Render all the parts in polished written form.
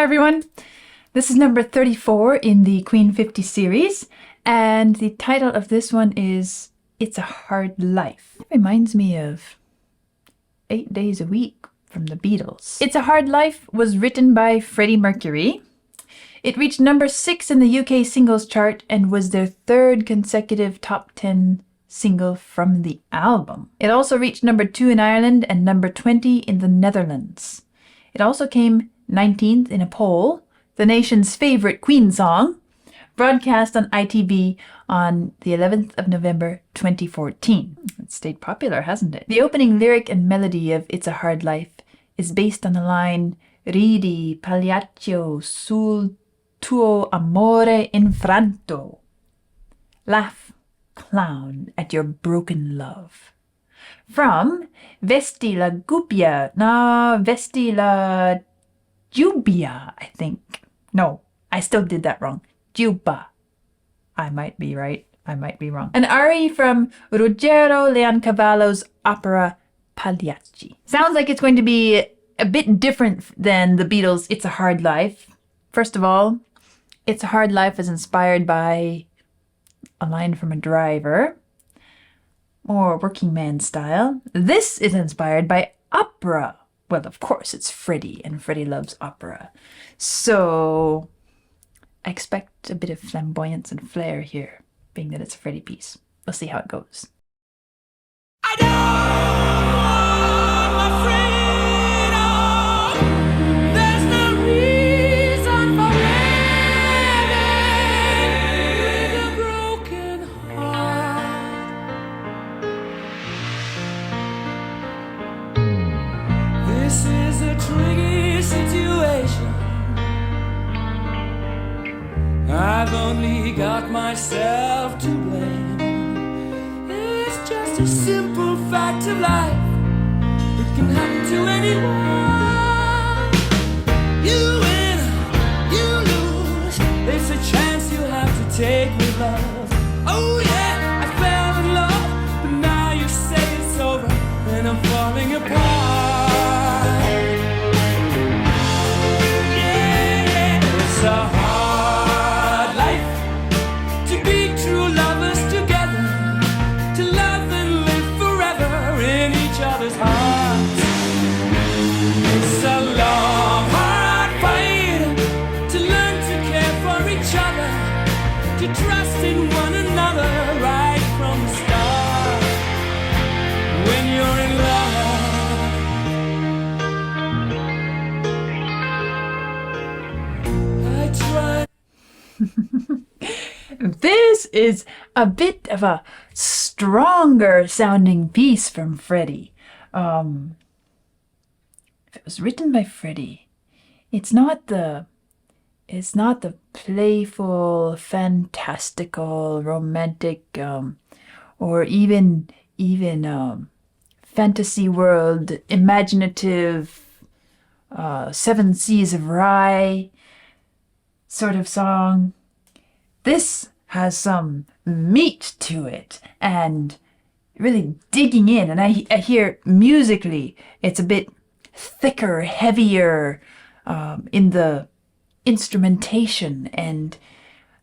everyone. This is number 34 in the Queen 50 series, and the title of this one is It's a Hard Life. It reminds me of 8 Days a Week from the Beatles. It's a Hard Life was written by Freddie Mercury. It reached number 6 in the UK singles chart and was their third consecutive top 10 single from the album. It also reached number 2 in Ireland and number 20 in the Netherlands. It also came 19th in a poll, the nation's favorite Queen song, broadcast on ITV on the 11th of November 2014. It stayed popular, hasn't it? The opening lyric and melody of It's a Hard Life is based on the line Ridi pagliaccio sul tuo amore infranto. Laugh, clown, at your broken love. From Vesti la Giubia, I think. No, I still did that wrong. Giubba. I might be right. I might be wrong. An aria from Ruggero Leoncavallo's opera Pagliacci. Sounds like it's going to be a bit different than the Beatles' It's a Hard Life. First of all, It's a Hard Life is inspired by a line from a driver, more working man style. This is inspired by opera. Well, of course, it's Freddie, and Freddie loves opera. So I expect a bit of flamboyance and flair here, being that it's a Freddie piece. We'll see how it goes. I know my freedom. There's no reason for living with a broken heart. This is a tricky situation. I've only got myself to blame. It's just a simple fact of life. It can happen to anyone. You win, you lose. It's a chance you have to take with love. Oh yeah, I fell in love, but now you say it's over and I'm falling apart. Yeah, it's a hard life to be true lovers together, to love and live forever in each other's hearts. It's a long, hard fight to learn to care for each other, to trust in one another right from the start. When you're in love, I try. This is a bit of a stronger sounding piece from Freddie. If it was written by Freddie, it's not the playful, fantastical, romantic, or even fantasy world, imaginative, Seven Seas of Rye sort of song. This has some meat to it and really digging in. And I hear musically it's a bit thicker, heavier in the instrumentation and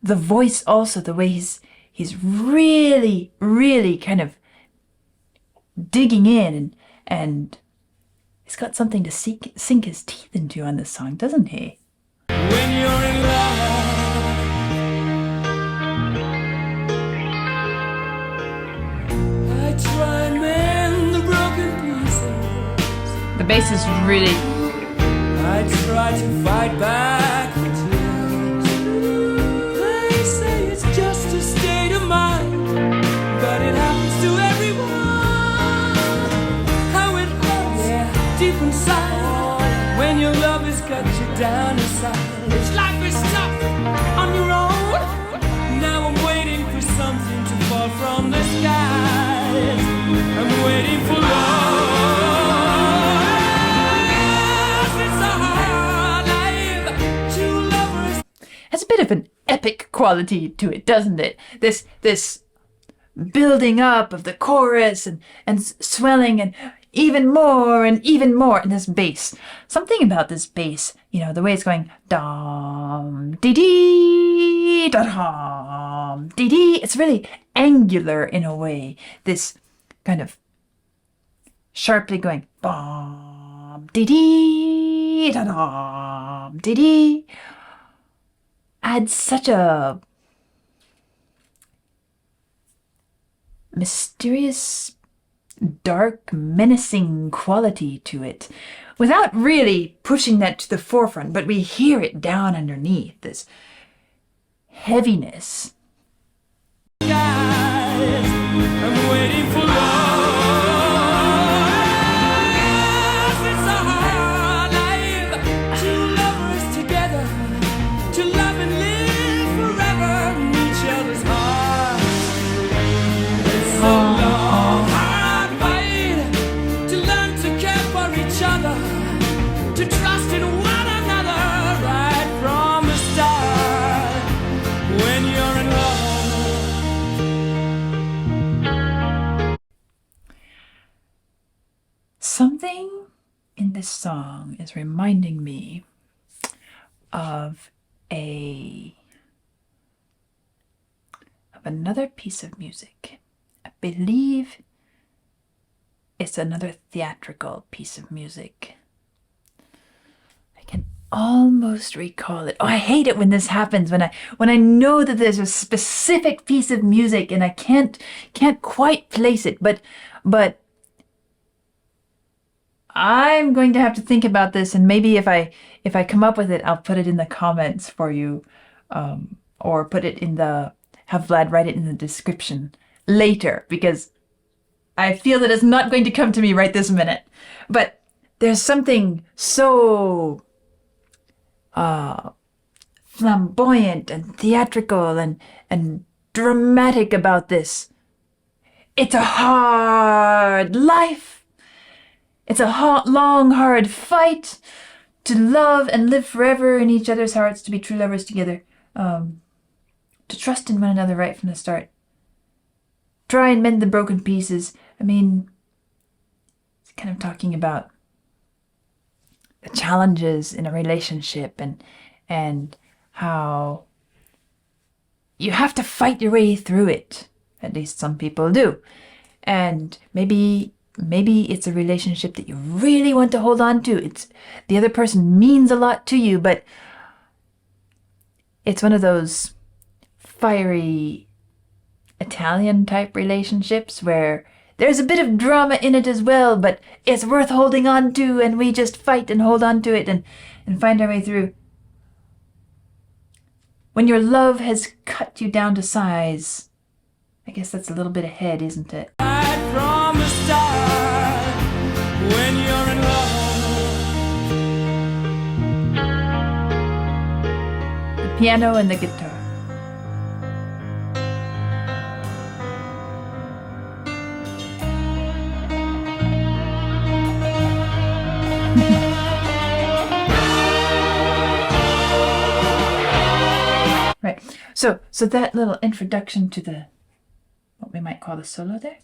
the voice also, the way he's really, really kind of digging in and he's got something to sink his teeth into on this song, doesn't he? When you're in love, try and mend the broken pieces. The bass is really... I try to fight back the tears. They say it's just a state of mind, but it happens to everyone. How it hurts, yeah, deep inside, when your love has cut you down inside. It's life is tough on your own. Now I'm waiting for something to fall from the sky. I'm waiting for love. It's a hard life. Two lovers. Has a bit of an epic quality to it, doesn't it? This building up of the chorus and swelling and even more and this bass. Something about this bass, you know, the way it's going, dum, dee dee, da dum, dee dee. It's really angular in a way. This kind of sharply going, bum, dee dee, da dum, dee dee, adds such a mysterious, dark, menacing quality to it without really pushing that to the forefront, but we hear it down underneath, this heaviness. Guys, I'm waiting for love. It's a hard life. Two lovers together, to love and live forever in each other's hearts. It's a long, hard fight to learn to care for each other, to trust in one another right from the start. When you're in love. Something in this song is reminding me of another piece of music. I believe it's another theatrical piece of music. I can almost recall it. Oh, I hate it when this happens, when I know that there's a specific piece of music and I can't quite place it, but I'm going to have to think about this, and maybe if I come up with it, I'll put it in the comments for you, or put it in have Vlad write it in the description later, because I feel that it's not going to come to me right this minute. But there's something so flamboyant and theatrical and dramatic about this. It's a hard life. It's a long, hard fight to love and live forever in each other's hearts, to be true lovers together, to trust in one another right from the start. Try and mend the broken pieces. I mean, it's kind of talking about the challenges in a relationship and how you have to fight your way through it. At least some people do. And maybe it's a relationship that you really want to hold on to. It's the other person means a lot to you, but it's one of those fiery Italian type relationships where there's a bit of drama in it as well, but it's worth holding on to, and we just fight and hold on to it and find our way through. When your love has cut you down to size, I guess that's a little bit ahead, isn't it? Right from the start, when you're in love. The piano and the guitar. Right. So that little introduction to what we might call the solo there.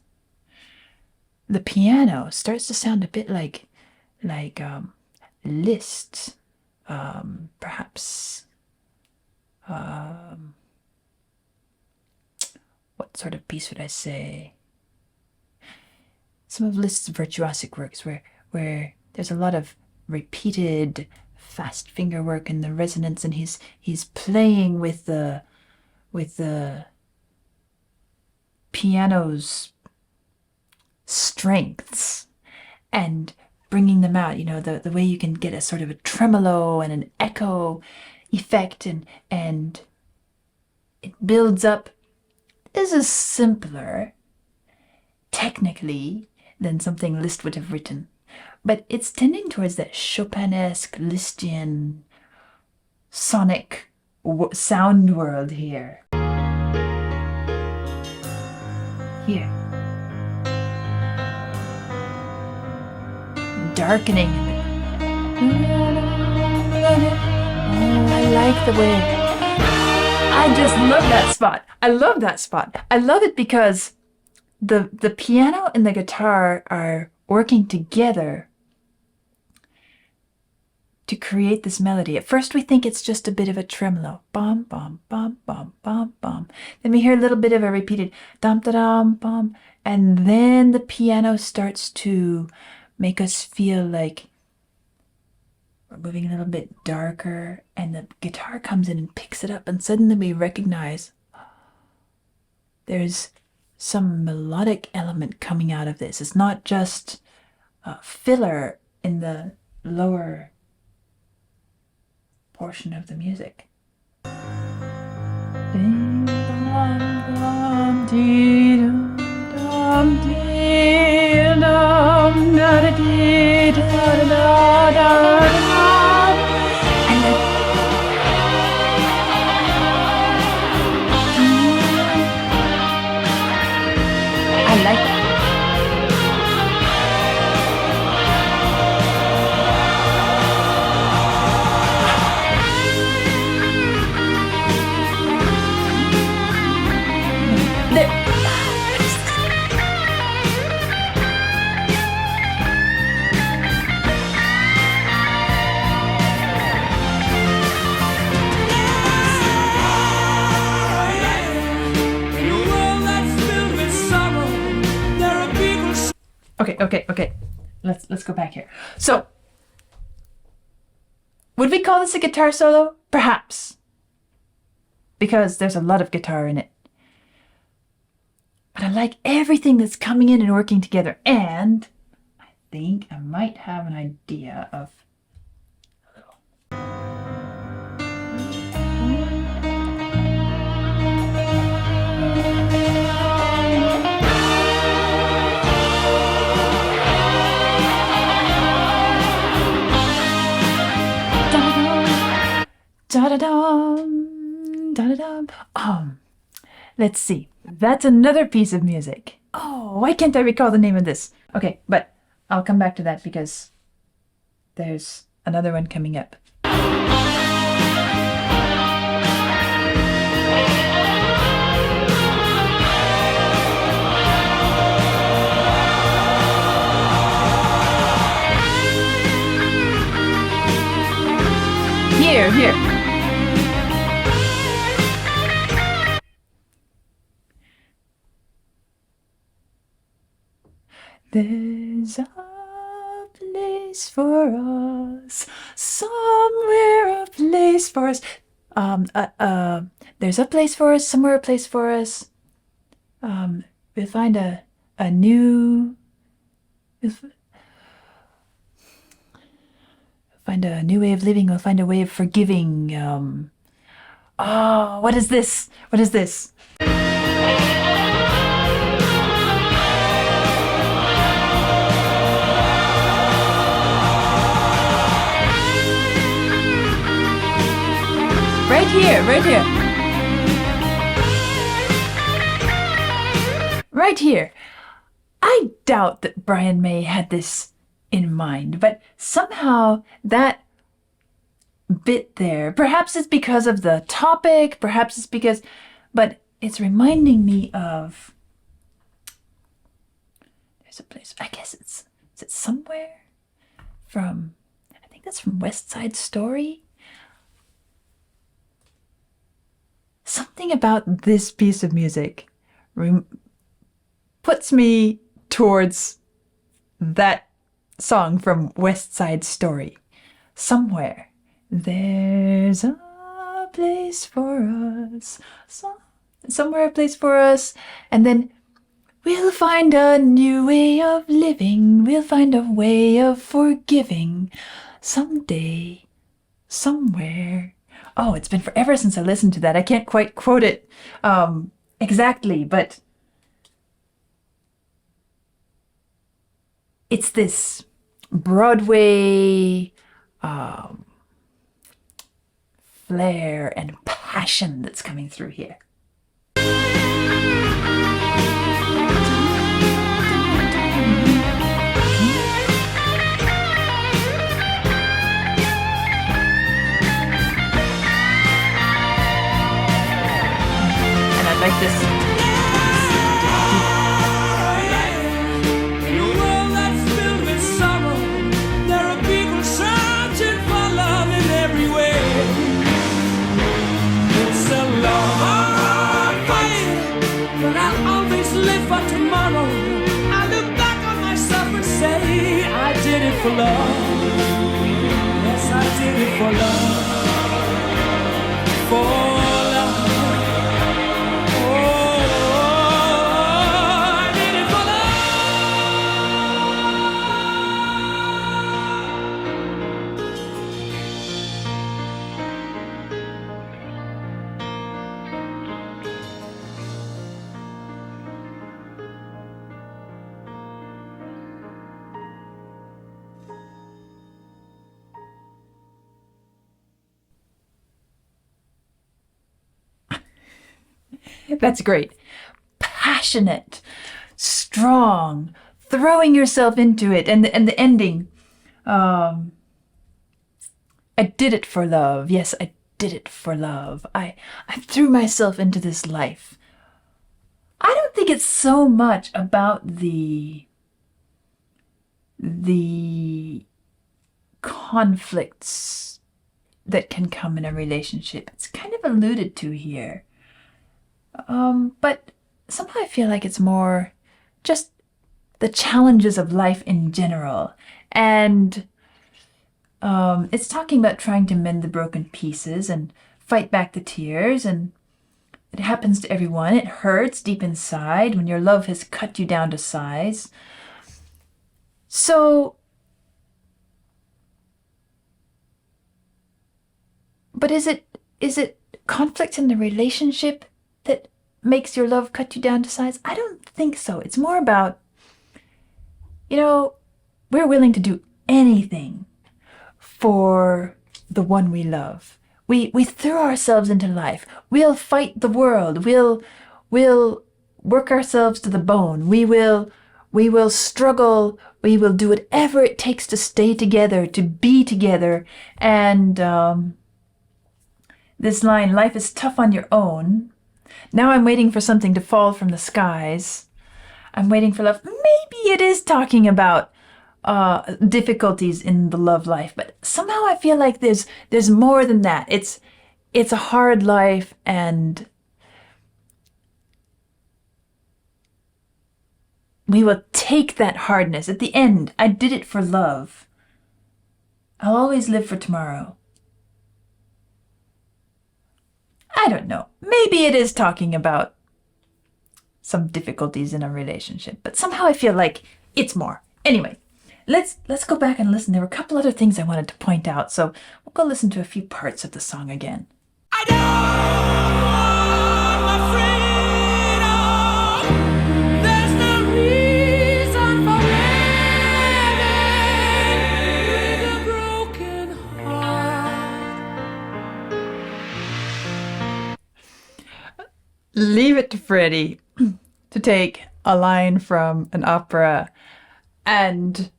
The piano starts to sound a bit like Liszt, perhaps. What sort of piece would I say? Some of Liszt's virtuosic works where there's a lot of repeated fast finger work and the resonance, and he's playing with the piano's strengths and bringing them out, you know, the way you can get a sort of a tremolo and an echo effect, and it builds up. This is simpler technically than something Liszt would have written, but it's tending towards that Chopin-esque, Lisztian, sonic sound world here. Here. Darkening. Oh, I like the way. I just love that spot. I love that spot. I love it because the piano and the guitar are working together to create this melody. At first we think it's just a bit of a tremolo. Bum, bum, bum, bum, bum, bum. Then we hear a little bit of a repeated dum, da, dum, bum. And then the piano starts to make us feel like we're moving a little bit darker. And the guitar comes in and picks it up. And suddenly we recognize there's some melodic element coming out of this. It's not just filler in the lower portion of the music. I like it. Okay. Let's go back here. So, would we call this a guitar solo? Perhaps. Because there's a lot of guitar in it. But I like everything that's coming in and working together. And I think I might have an idea of a little. Da-da-dum, da-da-dum. Let's see. That's another piece of music. Oh, why can't I recall the name of this? Okay, but I'll come back to that because there's another one coming up. Here. There's a place for us, somewhere a place for us. There's a place for us, somewhere a place for us. We'll find a new. We'll find a new way of living. We'll find a way of forgiving. What is this? What is this? Right here. Right here. I doubt that Brian May had this in mind, but somehow that bit there, perhaps it's because of the topic, perhaps it's because, but it's reminding me of, there's a place, I guess is it somewhere from, I think that's from West Side Story. Something about this piece of music puts me towards that song from West Side Story. Somewhere there's a place for us, somewhere a place for us, and then we'll find a new way of living, we'll find a way of forgiving, someday, somewhere. Oh, it's been forever since I listened to that. I can't quite quote it exactly, but it's this Broadway flair and passion that's coming through here. And I like this. In a world that's filled with sorrow, there are people searching for love. for love. Yes, I did it for love. For love. Oh, I did it for love. That's great. Passionate, strong, throwing yourself into it, and the ending. I did it for love. Yes, I did it for love. I threw myself into this life. I don't think it's so much about the conflicts that can come in a relationship. It's kind of alluded to here. But somehow I feel like it's more just the challenges of life in general. And it's talking about trying to mend the broken pieces and fight back the tears. And it happens to everyone. It hurts deep inside when your love has cut you down to size. So, but is it conflict in the relationship that makes your love cut you down to size? I don't think so. It's more about, we're willing to do anything for the one we love. We throw ourselves into life. We'll fight the world. We'll work ourselves to the bone. We will struggle. We will do whatever it takes to stay together, to be together. And this line, life is tough on your own. Now I'm waiting for something to fall from the skies. I'm waiting for love. Maybe it is talking about difficulties in the love life, but somehow I feel like there's more than that. It's a hard life, and we will take that hardness. At the end, I did it for love. I'll always live for tomorrow. I don't know. Maybe it is talking about some difficulties in a relationship, but somehow I feel like it's more. Anyway, let's go back and listen. There were a couple other things I wanted to point out, so we'll go listen to a few parts of the song again. I don't want my freedom. There's no reason for living with a broken heart. Leave it to Freddie to take a line from an opera and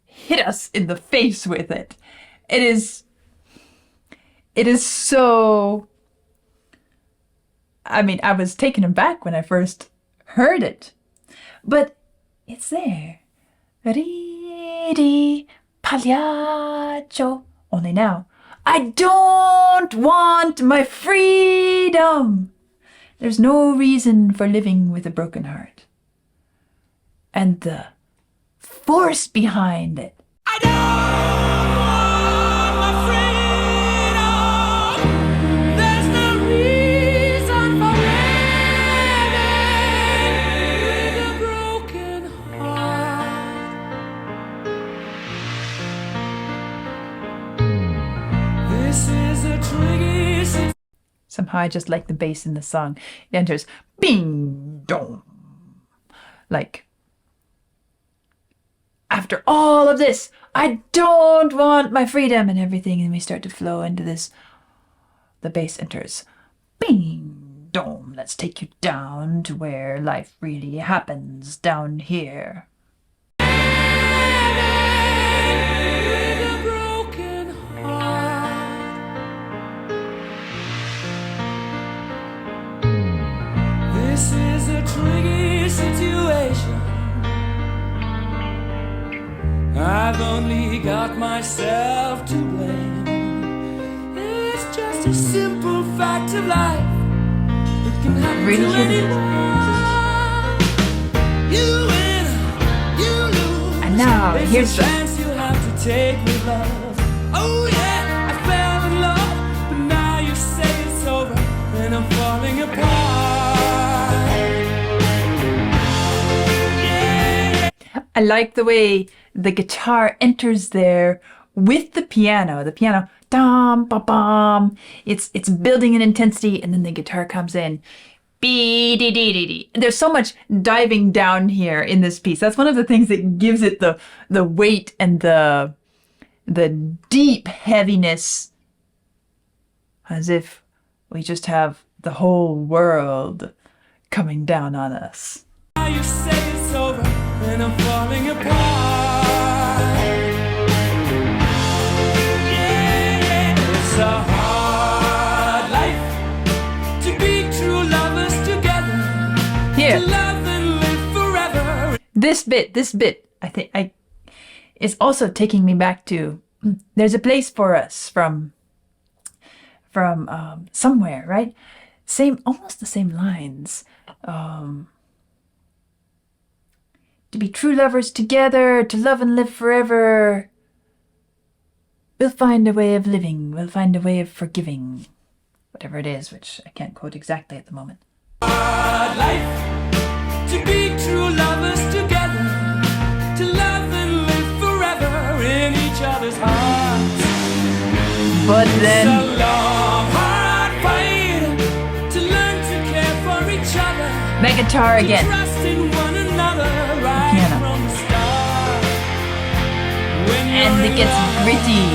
hit us in the face with it. It is so... I was taken aback when I first heard it. But it's there. Ridi pagliaccio. Only now. I don't want my freedom. There's no reason for living with a broken heart. And the force behind it. I don't want my freedom. There's no reason for living with a broken heart. This is a tricky situation. Somehow I just like the bass in the song. It enters bing dong. Like, after all of this, I don't want my freedom and everything, and we start to flow into this. The bass enters bing dong. Let's take you down to where life really happens, down here. This is a tricky situation. I've only got myself to blame. It's just a simple fact of life. It can happen Really to hear the anyone. You win, you lose. And now It's here's a chance you have take with love. Oh yeah, I fell in love, but now you say it's over and I'm falling apart. Yeah. I like the way the guitar enters there with the piano. The piano, dum, ba, bum. It's building in intensity, and then the guitar comes in. Be dee dee dee dee. There's so much diving down here in this piece. That's one of the things that gives it the weight and the deep heaviness, as if we just have the whole world coming down on us. Now you say it's over and I'm falling apart. Yeah, it's a hard life to be true lovers together. Here. To love and live forever. This bit, I think is also taking me back to, there's a place for us from somewhere, right? Almost the same lines. To be true lovers together, to love and live forever. We'll find a way of living, we'll find a way of forgiving. Whatever it is, which I can't quote exactly at the moment. Hard life to be true lovers together, to love and live forever in each other's hearts. But It's then a long, hard fight to learn to care for each other. the guitar To again. trust in one another right piano. from the start. When you're And in it gets love, gritty.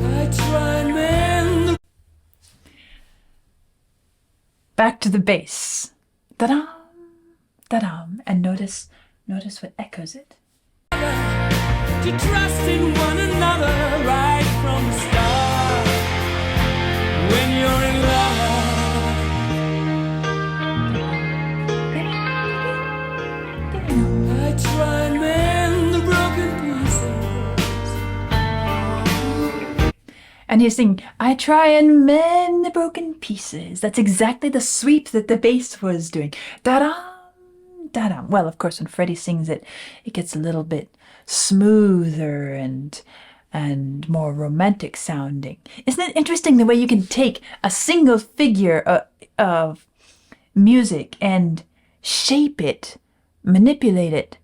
I try and mend the Back to the bass. Da-dum, da-dum. And notice what echoes it. to trust in one another right from the start. When you're in love, I try and mend the broken pieces. And he's singing, I try and mend the broken pieces. That's exactly the sweep that the bass was doing. Da-dum, da-dum. Well, of course, when Freddie sings it, it gets a little bit smoother and more romantic sounding. Isn't it interesting the way you can take a single figure of music and shape it, manipulate it?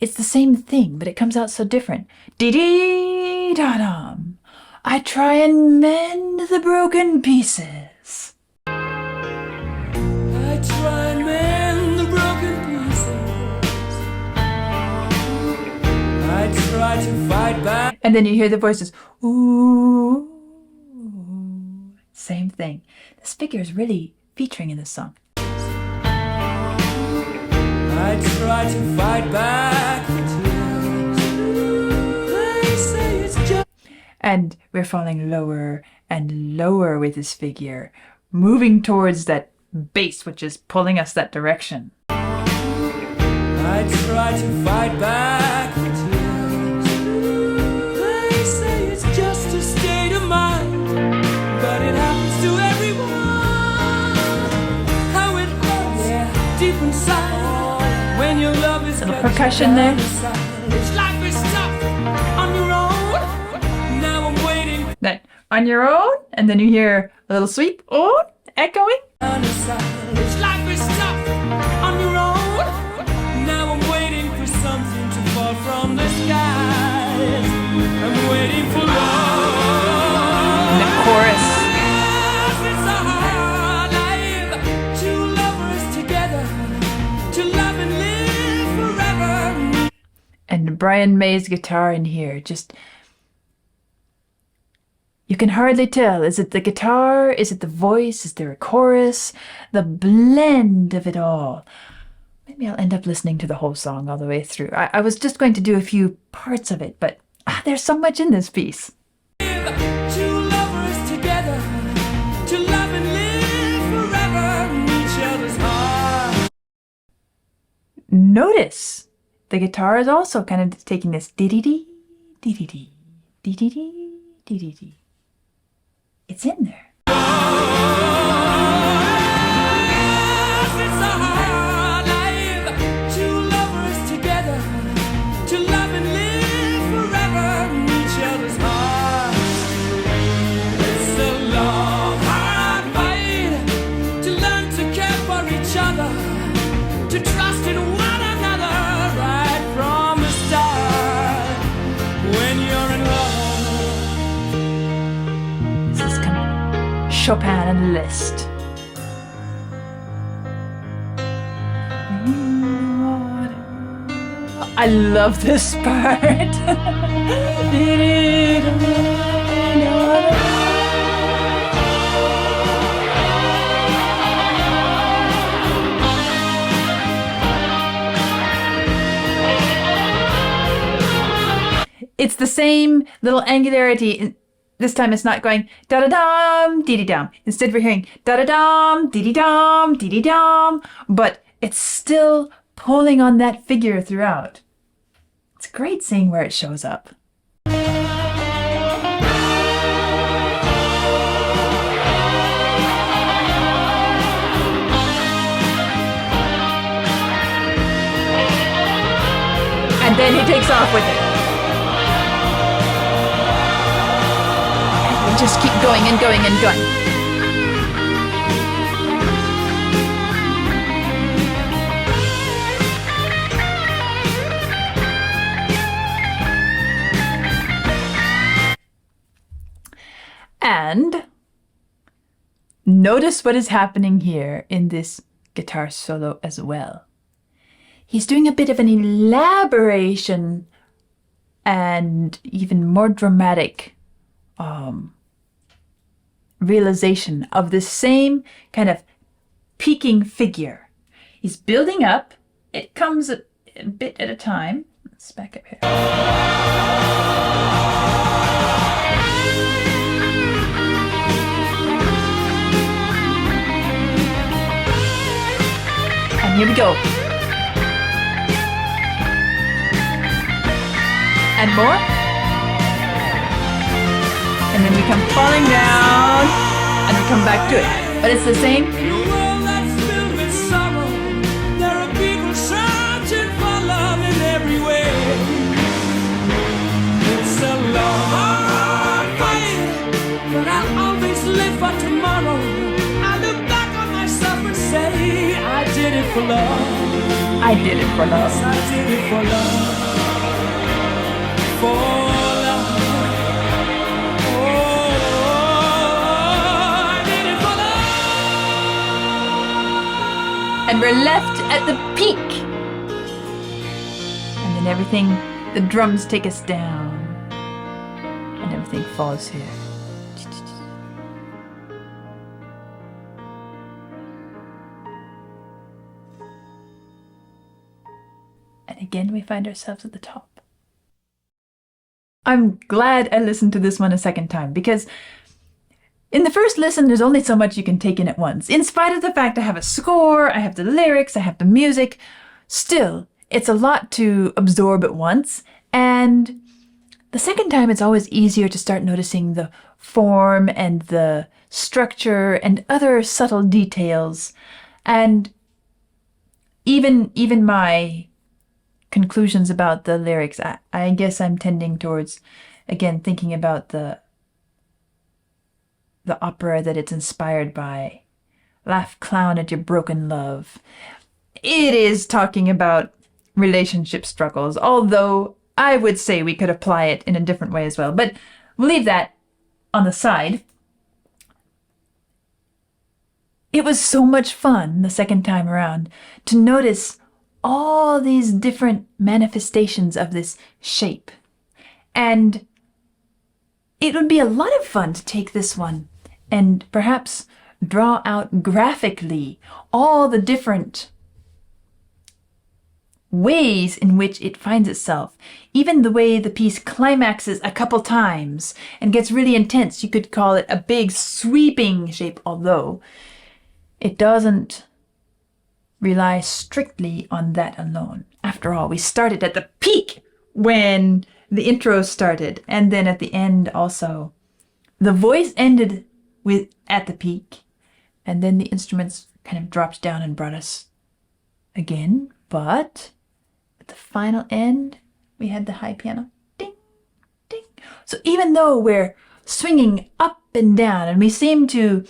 It's the same thing, but it comes out so different. Dee-dee-da-dum. I try and mend the broken pieces. I try and mend the broken pieces. I try to fight back. And then you hear the voices, ooh. Same thing. This figure is really featuring in this song. I try to fight back the tears. They say it's just. And we're falling lower and lower with this figure, moving towards that bass, which is pulling us that direction. I try to fight back the tears. They say it's just a state of mind, but it happens to everyone. How it hurts deep inside when your love is Little cut percussion there. It's life is tough on your own. Now I'm waiting That on your own, and then you hear a little sweep, oh, echoing. on the side. It's life is tough on your own. Now I'm waiting for something to fall from the skies. I'm waiting for love. And the chorus. Yes, it's a hard life. Two lovers together to love and live forever. And Brian May's guitar in here, just, you can hardly tell. Is it the guitar? Is it the voice? Is there a chorus? The blend of it all. Maybe I'll end up listening to the whole song all the way through. I was just going to do a few parts of it, but there's so much in this piece. Two lovers together to love and live forever in each other's heart. Notice the guitar is also kind of taking this dee-dee-dee, dee-dee-dee, dee-dee-dee, dee-dee-dee. It's in there. Yes, it's a hard life Chopin and Liszt. I love this part. It's the same little angularity. This time it's not going da-da-dum, dee-dee-dum. Instead we're hearing da-da-dum, dee-dee-dum, dee-dee-dum. But it's still pulling on that figure throughout. It's great seeing where it shows up. And then he takes off with it. And we just keep going and going and going. And notice what is happening here in this guitar solo as well. He's doing a bit of an elaboration and even more dramatic realization of the same kind of peaking figure. He's building up. It comes a bit at a time. Let's back up here. And here we go. And more. And then we come falling down and we come back to it. But it's the same. In a world that's filled with sorrow, there are people searching for love in every way. It's a long, hard fight, but I'll always live for tomorrow. I look back on myself and say, I did it for love. I did it for love. Yes, I did it for love. For love. Oh, I did it for love. And we're left at the peak. And then everything, the drums take us down. And everything falls here. And again, we find ourselves at the top. I'm glad I listened to this one a second time because in the first listen, there's only so much you can take in at once. In spite of the fact I have a score, I have the lyrics, I have the music, still, it's a lot to absorb at once. And the second time, it's always easier to start noticing the form and the structure and other subtle details. And even my conclusions about the lyrics, I guess I'm tending towards, again, thinking about the opera that it's inspired by. Laugh, clown at your broken love. It is talking about relationship struggles, although I would say we could apply it in a different way as well. But we'll leave that on the side. It was so much fun the second time around to notice all these different manifestations of this shape. And it would be a lot of fun to take this one and perhaps draw out graphically all the different ways in which it finds itself. Even the way the piece climaxes a couple times and gets really intense. You could call it a big sweeping shape, although it doesn't rely strictly on that alone. After all, we started at the peak when the intro started, and then at the end also. The voice ended with at the peak, and then the instruments kind of dropped down and brought us again. But at the final end, we had the high piano. Ding, ding. So even though we're swinging up and down, and we seem to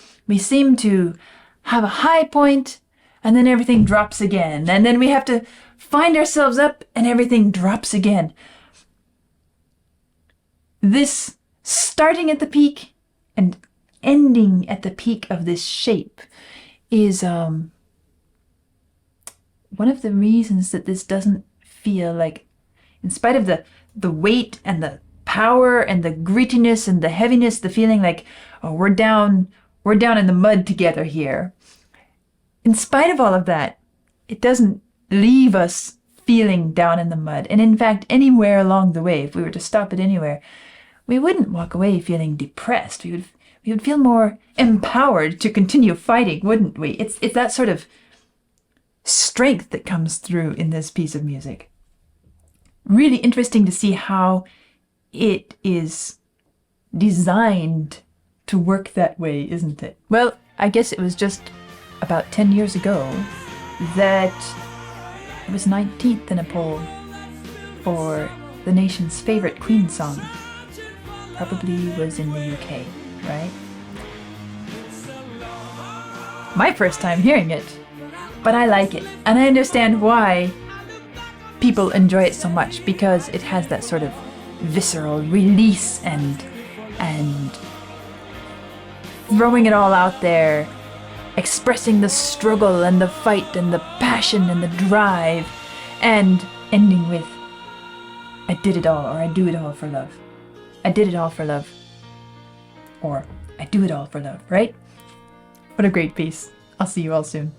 have a high point, and then everything drops again. And then we have to find ourselves up and everything drops again. This starting at the peak and ending at the peak of this shape is one of the reasons that this doesn't feel like, in spite of the weight and the power and the grittiness and the heaviness, the feeling like, oh, we're down in the mud together here. In spite of all of that, it doesn't leave us feeling down in the mud. And in fact, anywhere along the way, if we were to stop it anywhere, we wouldn't walk away feeling depressed. We would feel more empowered to continue fighting, wouldn't we? It's that sort of strength that comes through in this piece of music. Really interesting to see how it is designed to work that way, isn't it? Well, I guess it was just about 10 years ago that it was 19th in a poll for the nation's favorite Queen song. Probably was in the UK, right? My first time hearing it, but I like it. And I understand why people enjoy it so much, because it has that sort of visceral release and throwing it all out there, expressing the struggle and the fight and the passion and the drive, and ending with, I did it all, or I do it all for love. I did it all for love. Or I do it all for love, right? What a great piece. I'll see you all soon.